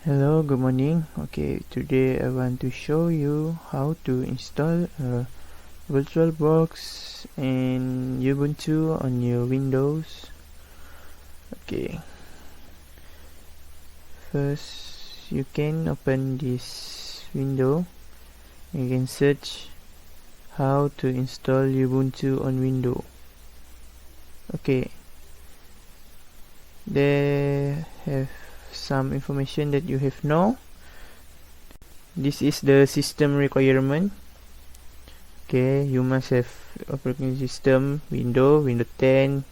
Hello, good morning. Okay, today I want to show you how to install a VirtualBox and Ubuntu on your Windows. Okay, first you can open this window. You can search how to install Ubuntu on Windows. Okay, they have some information that you have now. This is the system requirement. Okay, you must have operating system Windows 10,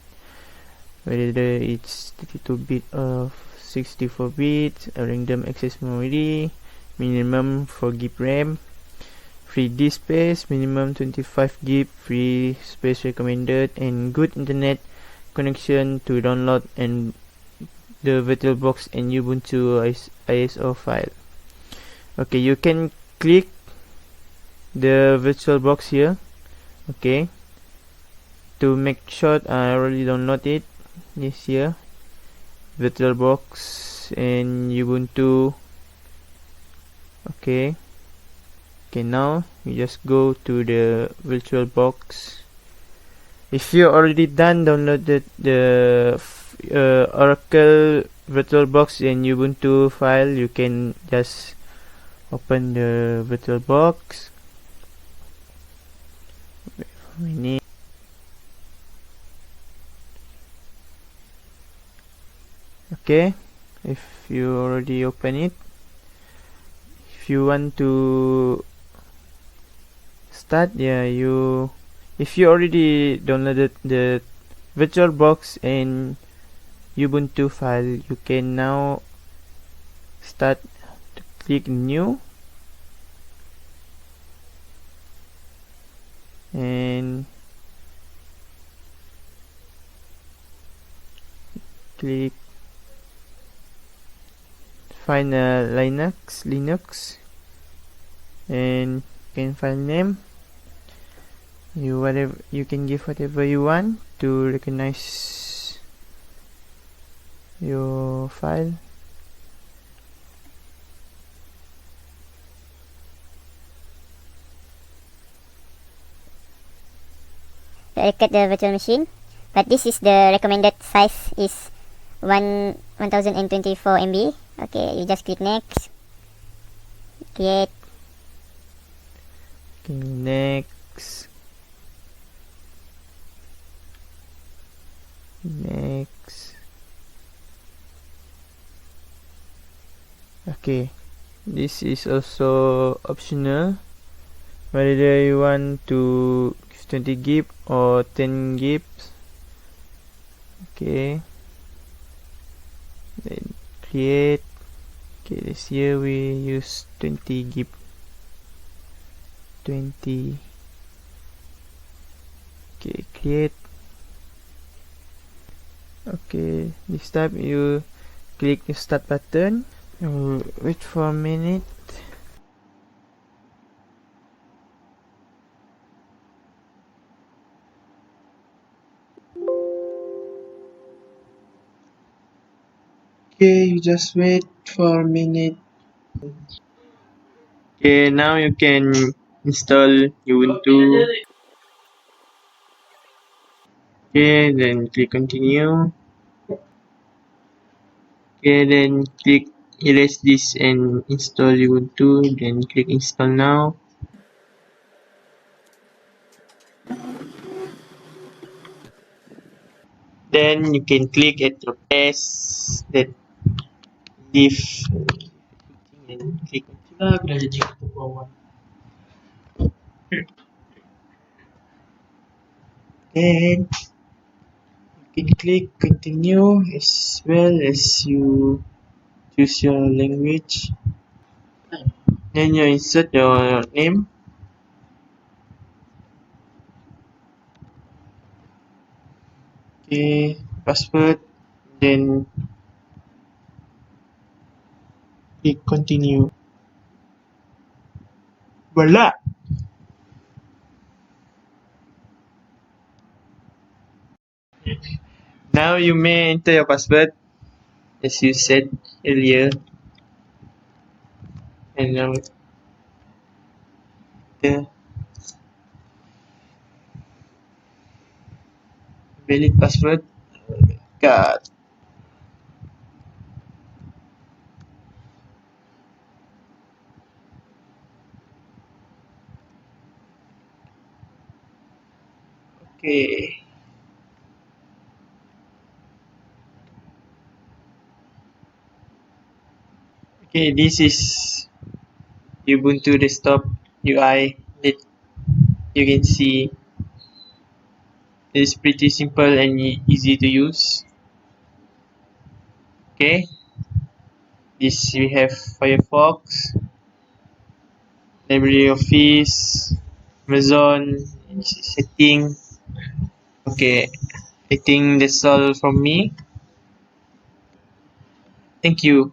whether it's 32-bit or 64-bit, a random access memory, minimum 4 GB RAM, free disk space, minimum 25 GB free space recommended, and good internet connection to download and the VirtualBox and Ubuntu ISO file. Okay, you can click the VirtualBox here. Okay, to make sure I already download it this here, VirtualBox and Ubuntu. Okay, now you just go to the VirtualBox. If you already downloaded the Oracle VirtualBox and Ubuntu file, you can just open the VirtualBox. Wait for a minute. Okay, if you already open it, if you want to start, if you already downloaded the VirtualBox and Ubuntu file, you can now start to click new and click find Linux and can file name. You can give whatever you want to recognize your file. Record the virtual machine, but this is the recommended size is 1024 MB. Okay, you just click next, create. Okay, next. Okay, this is also optional, whether you want to 20 GB or 10 GB. Okay, then create. Okay, this year we use 20 GB. 20. Okay, create. Okay, this time you click the start button. Wait for a minute. Okay, you just wait for a minute. Okay, now you can install Ubuntu. Okay, then click continue. Okay, then click erase this and install Ubuntu. Then click install now. Then you can click at your paste that div and click then you can click continue as well as you choose your language. Then you insert your name. Okay, password. Then click continue. Voila! Now you may enter your password as you said earlier. and now the valid password. God. Okay. Okay, this is Ubuntu desktop UI that you can see. It's pretty simple and easy to use. Okay, this we have Firefox, LibreOffice, Amazon setting. Okay, I think that's all from me. Thank you.